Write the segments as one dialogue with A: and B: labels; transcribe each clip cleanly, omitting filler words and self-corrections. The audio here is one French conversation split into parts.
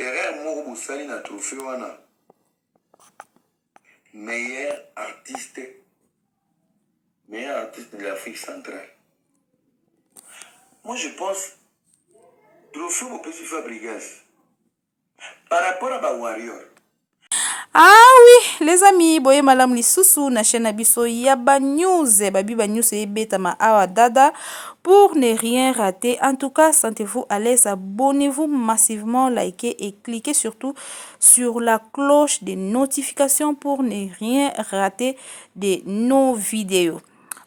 A: derrière moi bosali na trophée wana meilleur artiste de l'Afrique centrale. Moi je pense trophée au petit Fabregas par rapport à Warrior.
B: Ah oui, les amis, boye malam lisusu na chaîne Abiso Yaba News, Babiba News et Betama Awa Dada pour ne rien rater. En tout cas, sentez-vous à l'aise, abonnez-vous massivement, likez et cliquez surtout sur la cloche des notifications pour ne rien rater de nos vidéos.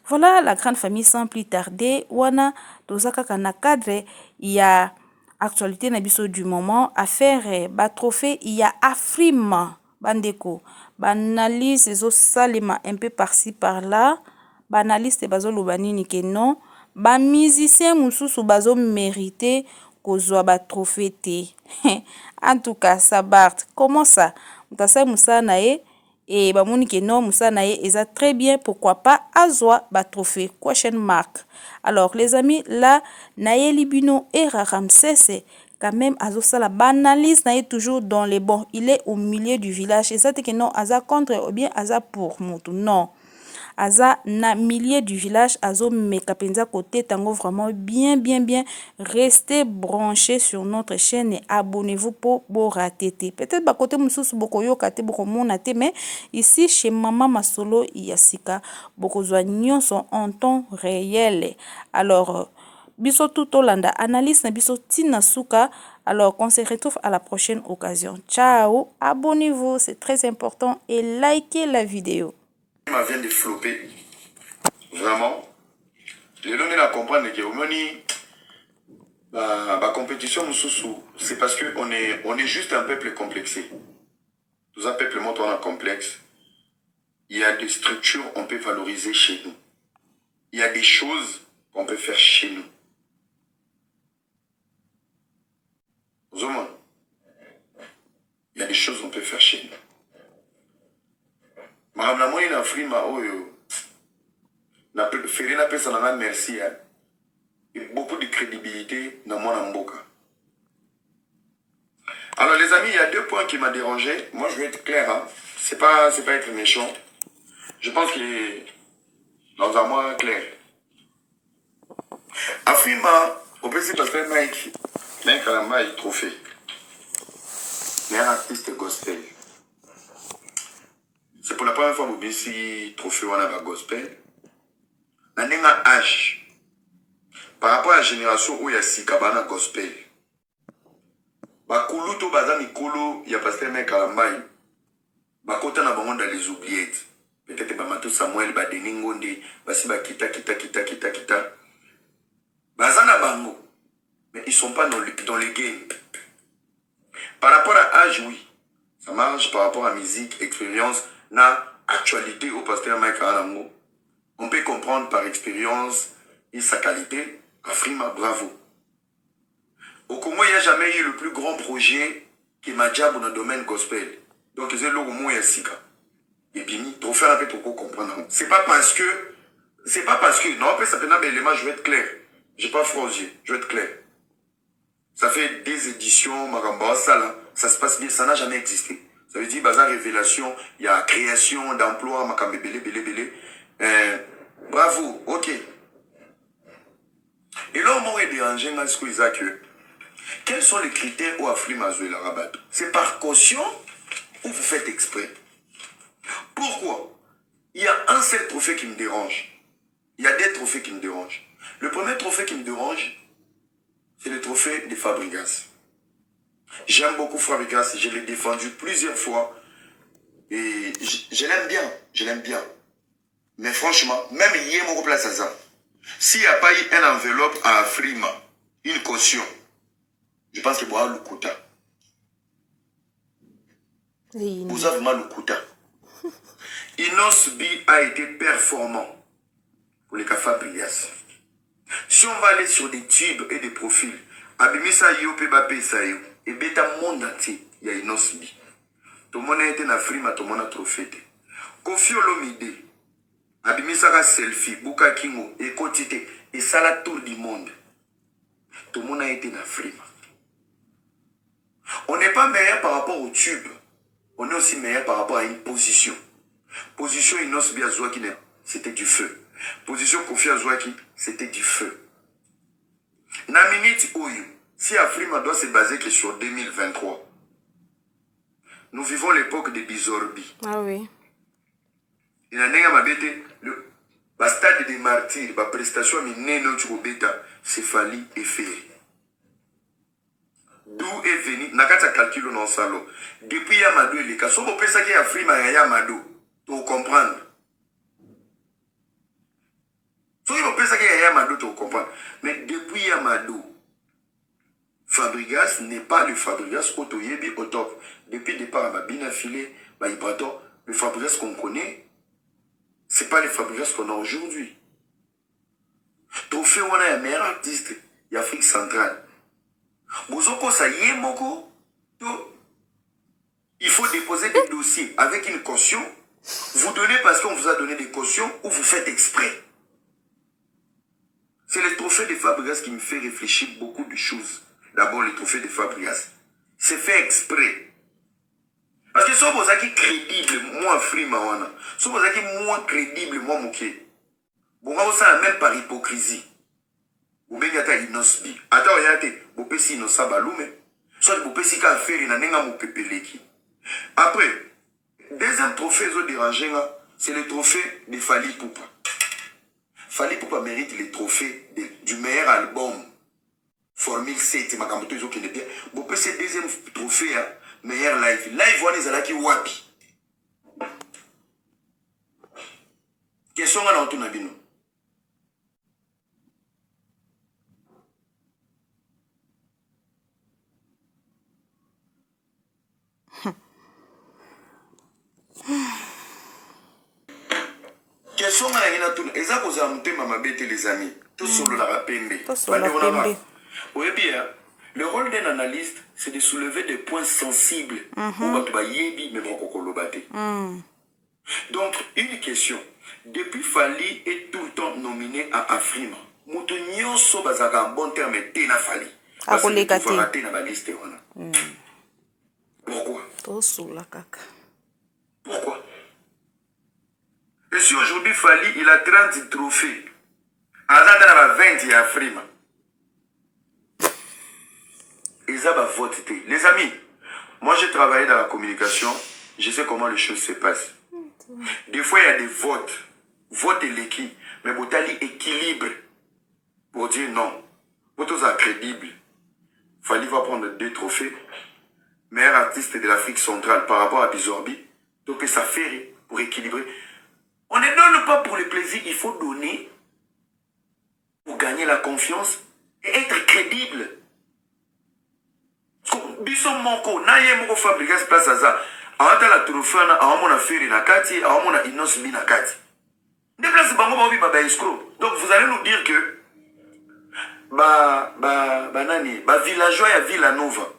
B: Voilà la grande famille sans plus tarder. Wana tozaka kana cadre, il y a actualité na biso du moment, affaire ba trophée, il y a Afrima. Bandeko, banalise ezo salema un peu par-ci par-là, banaliste bazo lobanini ke non, ba musicien mususu bazo mérité kozwa ba trophée te. En tout cas, ça Bart, comment ça? Mutasa musa na ye et ba moni ke non musa na ye eza très bien, pourquoi pas azwa ba trophée question mark. Alors les amis, là Nayeli Bino et Ramsès quand même azosa la banalise na toujours dans les bons, il est au milieu du village et ça que non aza contre ou bien aza pour mutu non aza na milieu du village azo meka penza côté tango vraiment bien restez branchés sur notre chaîne et abonnez-vous pour rater peut-être ba côté mususu boko yoka te boko mona te mais ici chez Maman Masolo Yasika boko zwa nyonso en temps réel. Alors biso tout Olanda, analyse na biso tina suka. Alors qu'on se retrouve à la prochaine occasion. Ciao, abonnez-vous, c'est très important et likez la vidéo.
A: Il vient de flopper. Vraiment. Les données à comprendre que la compétition c'est parce que on est juste un peuple complexé. Nous un peuple montant complexe. Il y a des structures qu'on peut valoriser chez nous. Il y a des choses qu'on peut faire chez nous. Il y a des choses qu'on peut faire chez nous. Madame la moyenne en frima, merci. Et beaucoup de crédibilité dans mon mboka. Alors les amis, il y a deux points qui m'ont dérangé. Moi je vais être clair, hein. C'est pas être méchant. Je pense qu'il est dans un mois clair. Afrima, au principe parce que Mike Kalamba est trophée. Mais un artiste gospel. C'est pour la première fois que je trophée wana gospel. Nanenga H. Par rapport à la génération où il y a Sikabana gospel. Bakulu to baza mikolo ya pasteur Mike Kalambai. Bakota na bango dans les oubliettes. Peut-être Bamato Samuel Badeningonde, basi kita. Baza na bango. Mais ils sont pas dans les games. Par rapport à âge, oui. Ça marche par rapport à musique, expérience, na actualité au pasteur Mike Kalambo. On peut comprendre par expérience et sa qualité. Afrima, bravo. Au Congo, il n'y a jamais eu le plus grand projet qui m'a dit dans le domaine gospel. Donc, c'est le mot Yassika. Et bien, trop faire un peu trop comprendre. C'est pas parce que, non, après, ça peut être un élément, je vais être clair. J'ai pas froid aux yeux, je vais être clair. Ça fait des éditions, Magamba, ça là, ça se passe bien, ça n'a jamais existé. Ça veut dire, bazar révélation, il y a création d'emplois, Makambe belé. Bravo, ok. Et là, on m'aurait dérangé, dans ce que quels sont les critères où Afrima Zoé la rabat? C'est par caution ou vous faites exprès? Pourquoi? Il y a un seul trophée qui me dérange. Il y a des trophées qui me dérangent. Le premier trophée qui me dérange, c'est le trophée de Fabregas. J'aime beaucoup Fabregas, je l'ai défendu plusieurs fois. Et je l'aime bien. Mais franchement, même hier, mon place à ça. S'il n'y a pas eu une enveloppe à Afrima, une caution, je pense qu'il y aura le quota. Vous avez mal le quota. Inos B a été performant pour les Fabregas. Si on va aller sur des tubes et des profils, Abimisa Yope Bape Sayo, et Beta monde entier, il y a Inos B. Tout le monde a été na Afrima, tout le monde a trophée. Kofi Olomide, Abimisa selfie, Buka Kingo, et Kotite, et ça la tour du monde. Tout le monde a été na Afrima. On n'est pas meilleur par rapport au tube. On est aussi meilleur par rapport à une position. Position Inos Biazouaki, c'était du feu. Position Kofi Azouaki, c'était du feu. Na minute Oyo, si Afrima doit se baser que sur 2023, nous vivons l'époque de Bizorbi.
B: Ah oui.
A: Il y a le stade des martyrs, la prestation mineno bêta, c'est Fali et Ferry. D'où est venu, nakata calcul non salo. Depuis Yamado et les cas, si vous pensez qu'il y a Afrima et Yamado, tu comprendre. Si vous pensez qu'il y a Yamado, tu comprendre. Mais depuis Yamado, Fabregas n'est pas le Fabregas Otoyebi au top. Depuis le départ, à bien affilé, le Fabregas qu'on connaît, ce n'est pas le Fabregas qu'on a aujourd'hui. Trophée, on a un meilleur artiste d'Afrique centrale. Bozoko, ça y est, Moko. Il faut déposer des dossiers avec une caution. Vous donnez parce qu'on vous a donné des cautions ou vous faites exprès. C'est le trophée de Fabregas qui me fait réfléchir beaucoup de choses. D'abord, le trophée de Fabregas. C'est fait exprès. Parce que si vous êtes crédible, moi, Frima, si vous êtes moins crédible, moi, Moké, vous avez même par hypocrisie. Vous avez inosbi. Attends, regardez, vous pouvez si inosa balume. Soit vous pouvez si ka faire na nenga mo pepeleki. Après, deuxième trophée c'est le trophée de Fali Poupa. Fali Poupa mérite le trophée du meilleur album. Formule 7, Makamoto Izo Kenebia. Vous pouvez ce deuxième trophée, meilleur live. Live, on est là wapi. Question à l'entour Nabino. Question à l'entour. Et ça, vous avez monté ma bête, les amis. Tout solo la rapembe. Oui, bien. Le rôle d'un analyste, c'est de soulever des points sensibles. Donc, une question. Depuis Fali est tout le temps nominé à Afrima. Moutonio Sobazaga, en bon terme, est na Fali. Parce que tu vas rater dans la liste. Pourquoi? Pourquoi? Et si aujourd'hui Fali, il a 30 trophées, Azad a 20 et Afrima. Les amis, moi j'ai travaillé dans la communication, je sais comment les choses se passent. Des fois il y a des votes, vote et l'équipe, mais vous avez équilibre pour dire non. Vous êtes crédible. Fali va prendre 2 trophées, meilleur artiste de l'Afrique centrale par rapport à Bizorbi, donc ça fait pour équilibrer. On ne donne pas pour le plaisir, il faut donner pour gagner la confiance et être crédible. Biso moko na ye moko Fabregas place aza awata la trophée na awamona Ferry na kati awamona Inos bi na kati ne place bango ba obi ba escroc. Donc vous allez nous dire que ba villageois ya Villanova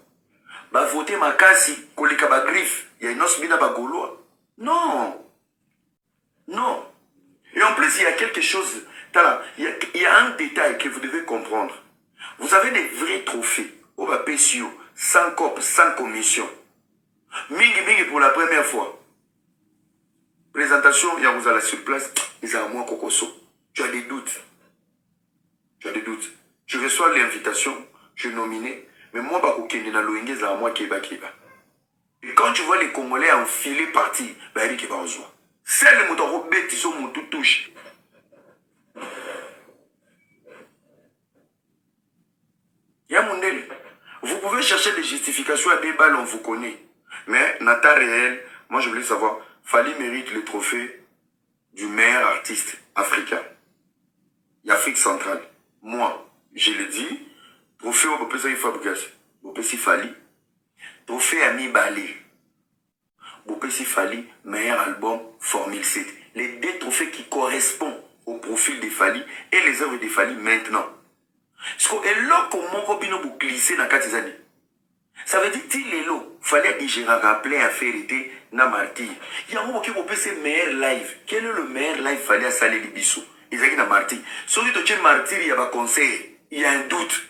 A: ba voter makasi kolika ba griffe ya Inos bi na ba gaulois. Non. Non. Et en plus il y a quelque chose il y a un détail que vous devez comprendre. Vous avez des vrais trophées au ba PCO sans cop, sans commission. Mingi pour la première fois. Présentation, il y a vous allez sur place, ils ont moins cocoso. Tu as des doutes. Tu as des doutes. Je reçois l'invitation, je suis nominé, mais moi, na loenge za moi keba. Et quand tu vois les Congolais enfiler parti, bah il va rejoindre. C'est le moteur bête, ils sont mon tout touche. Il y a mon délai. Vous pouvez chercher des justifications à des balles, on vous connaît. Mais, Nata réel, moi je voulais savoir, Fali mérite le trophée du meilleur artiste africain. L'Afrique centrale. Moi, je le dis, trophée au Popesi Fabregas, Popesi Fali, trophée Ami Balé, Popesi Fali, meilleur album, Formule 7. Les 2 trophées qui correspondent au profil de Fali et les œuvres de Fali maintenant. Parce que là, comment vous glisser dans 4 années? Ça veut dire que il fallait que je rappelle à faire été na martyr. Il y a un moment qui vous peut ce meilleur live. Quel est le meilleur live fallait à saler les bisous? Ils ont na martyr. Si tu es martyr, il y a un conseil. Il y a un doute.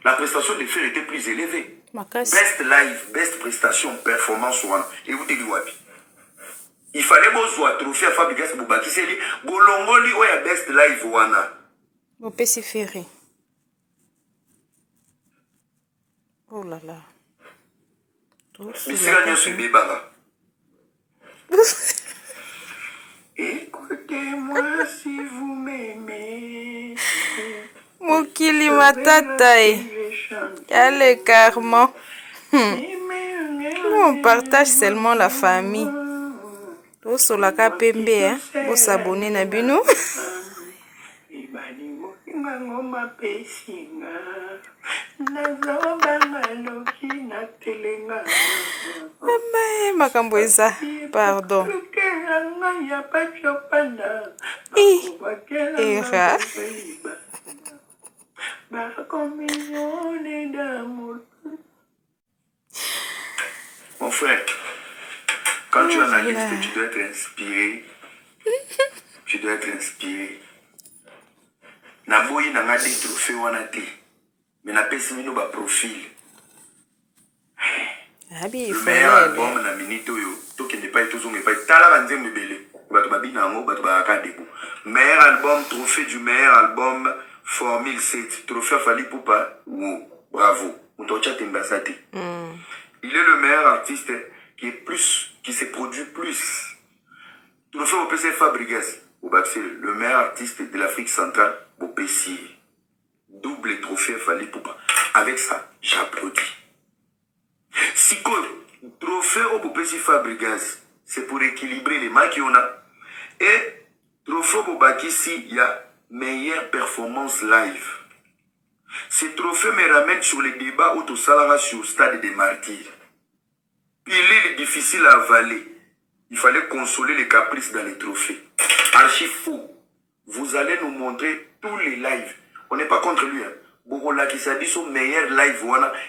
A: La prestation de faire était plus élevée.
B: Makasi.
A: Best live, best prestation, performance wana. Et vous dites wapi. Il fallait bozwa trophée à Fabrigas Boubakiseli, bolongoli oya best live wana.
B: Bopesi ferry. Oh là là.
A: Bisika nyoso bebanga. Écoutez-moi si vous m'aimez.
B: Mokili matata Yale carrément. Nous on partage seulement la famille. Tout sur la KPMB, hein. Pour s'abonner na bino. Makambo eza, pardon. Era.
A: Mon frère, quand tu analyses que tu dois être inspiré, tu dois être inspiré. Naboyi nanga des trophées wana te, mais na pesi mino ba profil. Le meilleur album na minito yo, to qui n'est pas tout zonge pas tala banze mbele. Bato babina ngo, bato ba akadebo. Meilleur album, trophée du meilleur album Formule 7, trophée Fali Poupa. Wow, bravo. Mutocha Tembasate. Il est le meilleur artiste qui se produit plus. Trophée au PC Fabrigas. Le meilleur artiste de l'Afrique centrale au PC. Double trophée Fali Poupa. Avec ça, j'applaudis. Si le trophée au PC Fabrigas, c'est pour équilibrer les marques qu'on a. Et trophée au Bakissi, il y a meilleure performance live. Ce trophée me ramène sur les débats autour Salara sur le stade des martyrs. Il est difficile à avaler. Il fallait consoler les caprices dans les trophées. Archi fou. Vous allez nous montrer tous les lives. On n'est pas contre lui. Bogola qui s'est dit son meilleur live.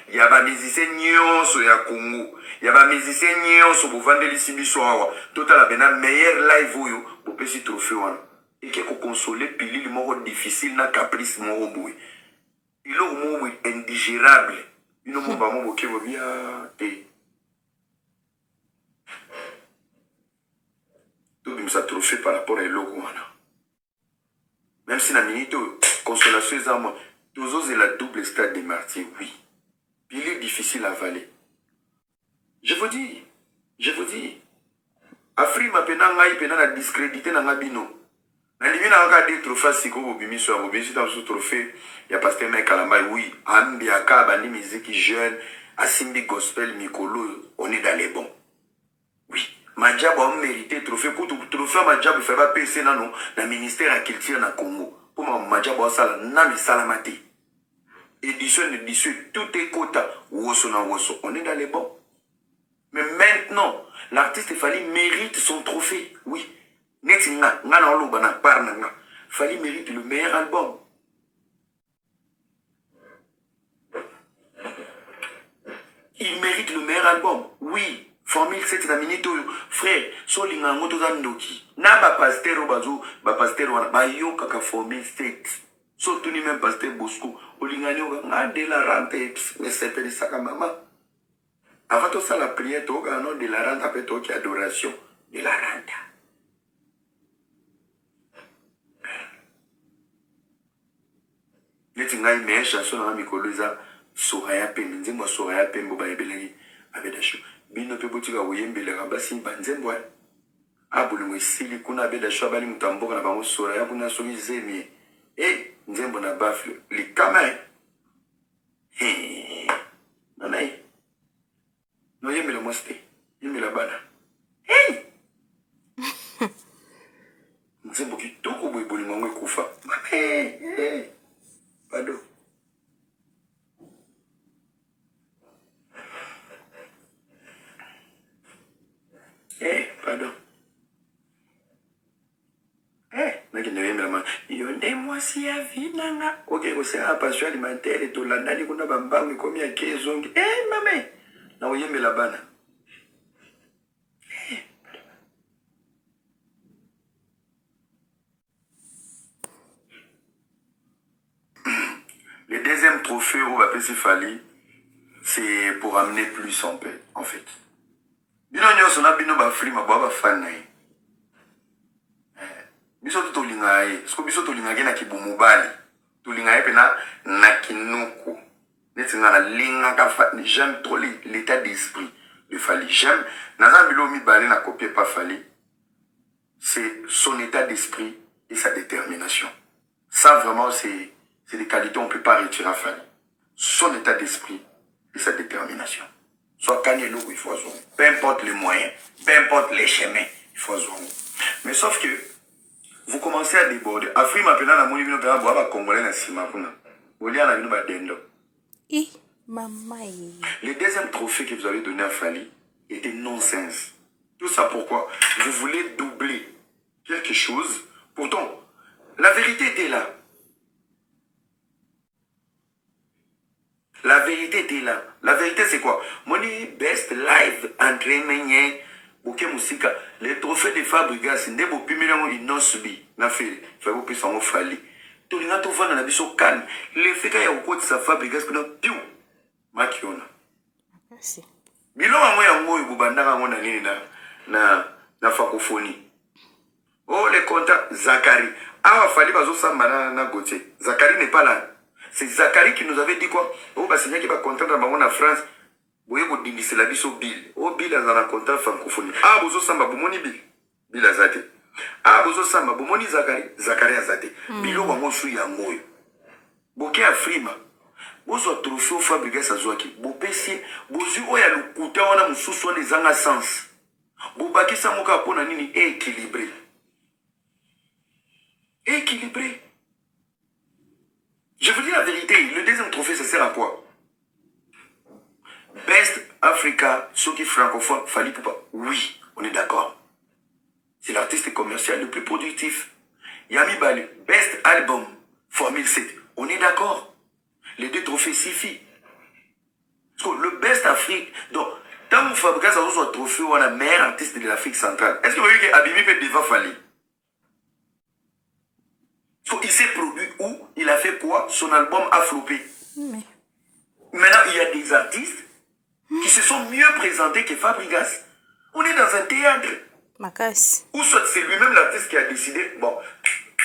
A: Il y a des musiciens nyonso ya Congo. Il y a des musiciens nyonso pour vendre les sibisoawa. Total a bena meilleur live oyo pour petit trophée wana. Et qui ko consoler pili le mot difficile na caprice mot boui. Il est au mot indigérable. Il ne mot pas mot qui va bien te. Tout le monde trophée par rapport à l'eau. Même si la minute consolation est à moi, tous la double stade des martyrs, oui. Puis il est difficile à avaler. Je vous dis. Afrique m'a la discrédité dans la bino. Na limina aka des trophées siko bobimi so bobimi dans ce trophée ya pasteur Mike Kalamba oui ambi aka bani musique jeune asimbi gospel mikolo on est dans les bons. Oui. Madjab a mérité trophée pour trophée Madjab fait pas PC non dans ministère de la culture na Congo. Pour Madjab a sala na mi salamate. Édition tout est quota woso na woso on est dans les bons. Mais maintenant l'artiste Fali mérite son trophée. Oui. Fali mérite le meilleur album. Il mérite le meilleur album. Oui. Formule 7 na minute frère so linga ngoto za ndoki na ba pasteur obazo ba pasteur wana ba yo kaka Formule 7 so tuni même pasteur Bosco olingani nga de la rente mais c'est pas ça ka mama avant tout ça la prière to ga non de la rente après to qui adoration de la rente. Neti ngai me chanson na mikolo za Soraya Pembe nzembo Soraya Pembe ba ebelengi abedasho bino pe botika oyembele basi banzembo abulungu sili kuna abedasho bali mutamboka na bango Soraya kuna soki zemi nzembo na bafle likama nanai no yembele moste yembele bana nzembo kitoko boy bolingo ngwe kufa pardon. Pardon. Yonde-moi si ya vinanga. Ok, c'est un passion alimentaire et tout l'année qu'on a bambam comme il y a 15 ans. Maman, na oyembe la bana. Le deuxième trophée au Bapesi Fali, c'est pour amener plus en paix, en fait. Bino nyonso na bino ba free mabo ba fan na ye. Biso to linga ye, sko biso to linga na kibumu bali. To linga ye pena na kinuku. Netinga na linga ka fa, j'aime trop l'état d'esprit de Fally. J'aime naza bilo mi bali na copier pas Fally. C'est son état d'esprit et sa détermination. Ça vraiment c'est des qualités on peut pas retirer à Fally. Son état d'esprit et sa détermination. Soit Kanyelo, il faut jouer. Peu importe les moyens, peu importe les chemins, il faut jouer. Mais sauf que vous commencez à déborder. Afrique maintenant la monnaie vient de boire congolais na sima kuna. Bolia na vino ba dendo. Le deuxième trophée que vous avez donné à Fally était nonsense. Tout ça pourquoi? Vous voulez doubler quelque chose. Pourtant, la vérité était là. La vérité était là. La vérité c'est quoi? Moni best live entraînement bouquet musique. Les trophées de Fabregas n'est pas plus million ils n'ont subi. Na fait faut plus en Fally. Tout le monde va dans la biso calme. Les faits qu'il y a au côté de sa Fabregas que non piou. Makiona. Merci. Bilo wa moya ngoy bubandaka ngona nini na francophonie. Oh les contrats Zachary. Ah Fally bazo samba na Gauthier. Zachary n'est pas là. C'est Zachary qui nous avait dit quoi? Oh, bah, c'est bien qu'il va content dans en France. Vous voyez, c'est la biso Bill. Oh, Bill a un contrat francophonie. Ah, bozo samba, bomoni Bill. Bill a zate. Ah, bozo samba, bomoni Zachary. Zachary a zate. Bilo wa monsu ya ngoyo. Boke a frima. Bozo a trophée au Fabregas a zoaki. Bopesi, bozu oya lukuta wana mususu wana zanga sens. Bobaki sa moka pona nini équilibré. Équilibré. Je vous dis la vérité, le deuxième trophée, ça sert à quoi? Best Africa, ceux qui francophones, Fally Ipupa. Oui, on est d'accord. C'est l'artiste commercial le plus productif. Yami Bali, Best Album, Formule 7. On est d'accord. Les deux trophées suffisent. Le Best Afrique, donc, tant que Fabregas a un trophée, on a le meilleur artiste de l'Afrique centrale. Est-ce que vous voyez qu'Abimi peut devant Fally? Il s'est produit où? Il a fait quoi? Son album a floppé. Maintenant, il y a des artistes qui se sont mieux présentés que Fabregas. On est dans un théâtre. Ou soit c'est lui-même l'artiste qui a décidé, bon,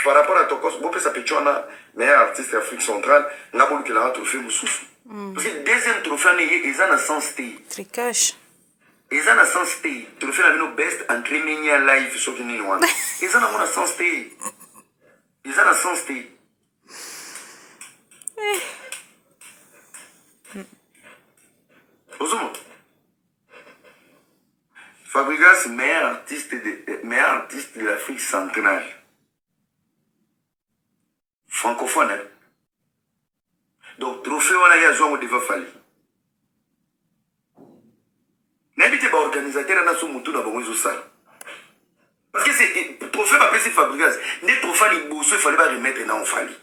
A: par rapport à Tokos, bon, ça peut être un meilleur artiste d'Afrique centrale, n'a pas qu'il a un trophée Moussoussou. Parce que le deuxième trophée, ils ont un sens T. Tricage. Ils ont un sens T. Le trophée, il a un best entraînement live sur le Ninois. Ils ont un sens T. Ils ont un sens T. Fabregas, meilleur artiste de l'Afrique centrale. Francophone. Hein? Donc, trophée, on a eu à jouer au devant Fally. N'habitez pas organisateur, on a son mouton dans le salle. Parce que c'est trophée, pas c'est Fabregas. N'est trophée, il fallait pas remettre dans Fally.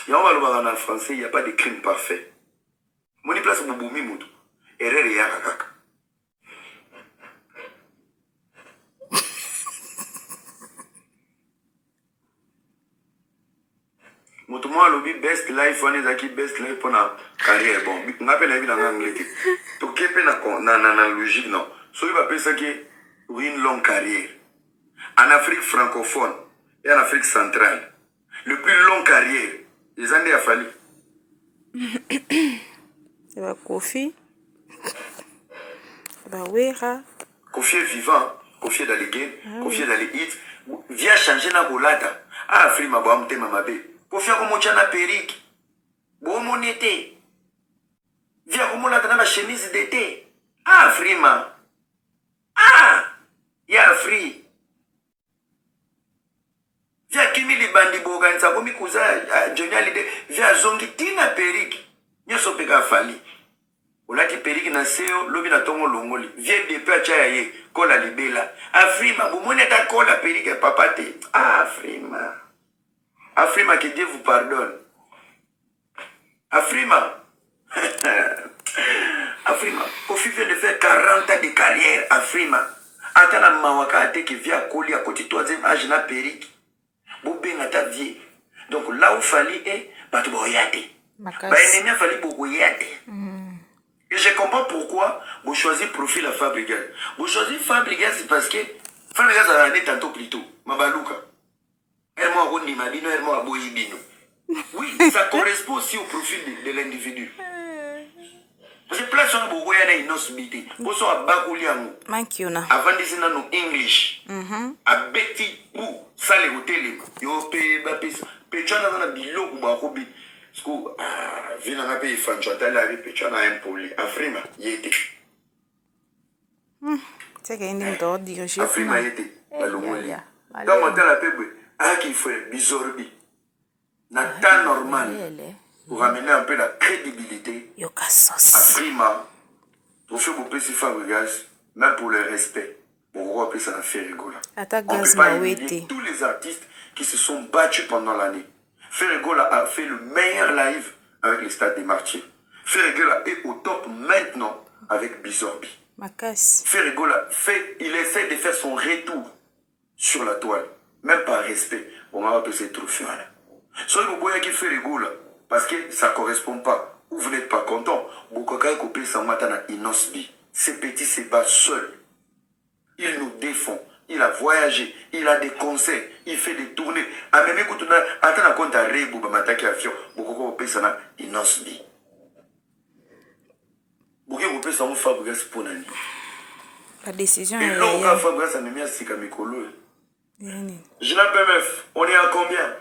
A: Et on va le voir en français, il n'y a pas de crime parfait. Mon place pour Boumi Moutou. Erreur et Yakaka. Moutou moi lobby best life on est qui best life pour la carrière bon. On appelle la vie en anglais. To keep na logique non. So il va appeler ça qui une longue carrière. En Afrique francophone et en Afrique centrale. Le plus long carrière. Les années a fallu.
B: C'est va Kofi. Bah Wera.
A: Kofi est vivant. Kofi est dans les games. Kofi est dans les hits. Viens changer na bolata. Ah, Afrique m'a boamte mamabe. Kofi a comme na perruque. Bon mon été. Viens comme la dans ma chemise d'été. Ah, Frima. Ah, ya free. Via kimi li bandi boganza komi kuza Johnny Hallyday via zongi tina periki nyoso peka Fally olaki periki na seo lobi na tongo longoli via depe acha ye kola libela Afrima bomoni ta kola periki papa te Afrima que Dieu vous pardonne Afrima Afrima Kofi vient de faire 40 ans de carrière Afrima atana mawaka te ki via koli à côté 3e âge na periki Boubé n'a ta vie. Donc là où Fally est, bah tu boyate. Ennemi a fallu beaucoup y être. Et je comprends pourquoi vous choisissez profil à Fabregas. Vous choisissez Fabregas parce que Fabregas a allé tantôt plus tôt. Mabalouka. Hermo Agouni Mabino, Hermo Aboyibino. Oui, ça correspond aussi au profil de l'individu. Parce que place on a beaucoup de inosmité. Pour ça, à Bakouliango.
B: Mankiona.
A: Avant de dire non English. À Betty ou ça les hôtels. Yo pe bapis. Pe tu as un bilo ou barobi. Parce que vina na pe fan tu as la pe tu as un poli. Afrima yete.
B: C'est qu'il y a une autre dirigée.
A: Afrima yete. Balomoli. Quand on t'a la pe ah qui fait bizorbi. Nata normal. Pour ramener un peu la crédibilité. Afrima. Trophée pour PC Fabregas, même pour le respect. Pourquoi appeler ça Ferregola? On ne peut pas humilier tous les artistes qui se sont battus pendant l'année. Ferregola a fait le meilleur live avec les Stades des Martyrs. Ferregola est au top maintenant avec Bizorbi. Ferregola il essaie de faire son retour sur la toile. Même par respect. On va appeler ces trophées. Soit vous voyez qui Ferregola, parce que ça ne correspond pas. Ou vous n'êtes pas content. Bokaka Kopé Samatana Inosbi. Ce petit se bat seul. Il nous défend. Il a voyagé. Il a des conseils. Il fait des tournées. A même écoute, attends compte à Rebou Bamataki Afion. Bokaka Kopé Sana Inosbi. Bokaka Kopé Sama Fabregas Ponani.
B: La décision
A: est. Et là, Fabregas a mis à Sikamikolo. Je l'appelle meuf. On est à combien?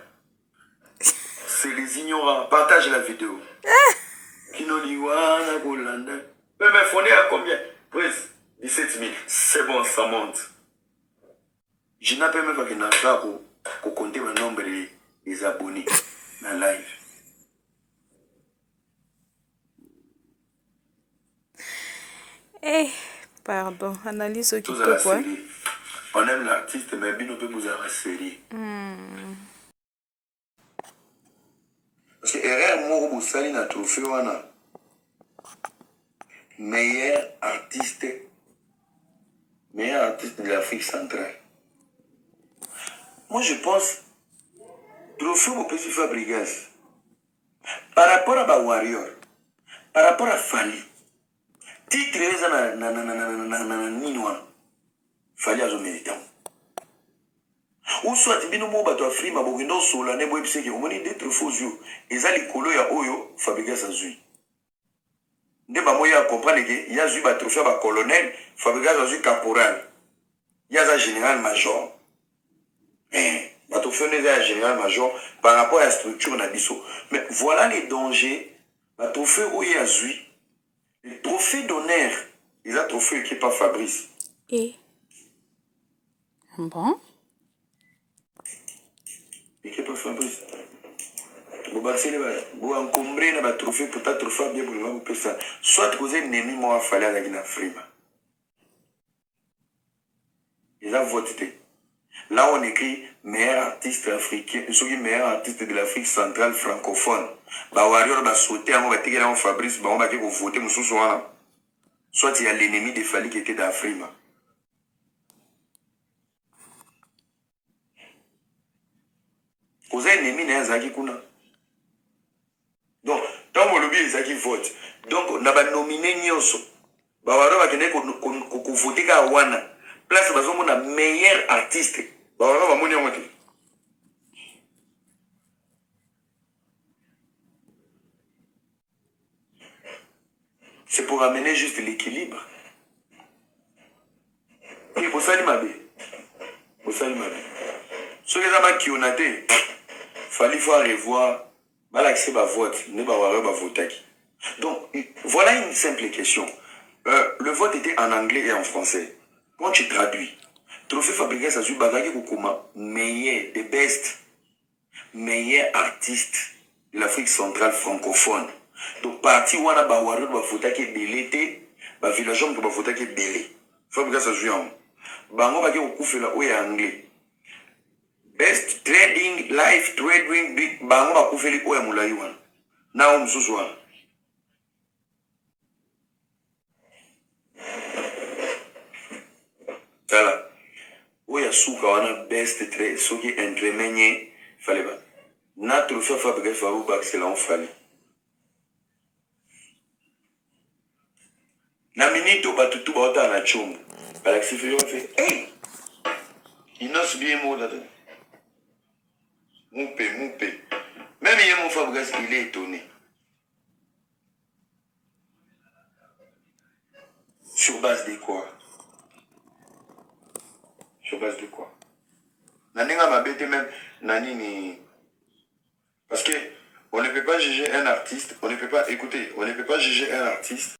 A: C'est les ignorants. Partage la vidéo. Kinoliwana Golanda. Mais on est à combien? Prince, 17 000. C'est bon, ça monte. Je n'appelle même pas que n'a pour compter le nombre des abonnés dans live.
B: Eh, pardon, analyse au
A: Tout à quoi? On aime l'artiste, mais bien on peut vous avoir série. Parce que RR Moro Boussali n'a trophée wana. Meilleur artiste de l'Afrique centrale. Moi je pense trophée au PC Fabregas par rapport à Warrior, par rapport à Fali, titre na Ninoa, Fali a zo méritant. Ou soit bino mo bato Afrima bokendo sola ne boy pseke o moni des trophées yo ezali kolo ya oyo Fabregas azui. Nde ba moya comprendre que ya zui ba trophée ba colonel, Fabregas azui caporal. Ya za général major. Ba trophée ne za général major par rapport à la structure na biso. Mais voilà les dangers ba trophée oyo azui. Le trophée d'honneur, ils a trophée qui pas Fabrice.
B: Et bon
A: qui pas Fabrice. Vous battez vous encombrez na trophée pour ta trophée bien pour vous faire ça. Soit vous êtes ennemi moi fallait avec na frima. Ils ont voté. Là on écrit meilleur artiste africain, ceux qui meilleur artiste de l'Afrique centrale francophone. Ba Warrior ba sauter on va tirer en Fabrice, ba on va que vous votez monsieur soir. Soit il y a l'ennemi de Fali qui était dans Frima. Vous avez un ennemi dans Zaki Kuna. Donc, tant que le Zaki vote, donc on a nominé Nyoso. Bawaro va tenir qu'on vote à Wana. Place parce qu'on a meilleur artiste. Bawaro va monter en c'est pour amener juste l'équilibre. Et pour ça, il m'a dit. Pour ça, il m'a dit. Ceux qui ont été, il faut revoir. Malaxé va vote, ne va pas voter. Donc, voilà une simple question. Le vote était en anglais et en français. Quand tu traduis, Trophée Fabregas a su Bagagi Kukuma, meilleur, the best, meilleur artiste de l'Afrique centrale francophone. Donc, parti où on a Bawaro va voter qui est belé, ba villageois qui va voter qui est belé. Fabregas a joué en. Bango Bagagi Kukufela ou est anglais. Best trading, life trading, big bango ba kufeli oya mulai wana. Na umsusu wana. Tala. Oya suka wana best trade, soki entremenye fale ba. Na trophée Fabregas va ou baksela on fale. Na minute batutu baota na chombo. Balakisi Félix fait hey! Innocent bien mot là. Moupé. Même hier mon Fabrice, il est étonné. Sur base de quoi? Naninga m'a bêté même Nanini. Parce que on ne peut pas juger un artiste, on ne peut pas juger un artiste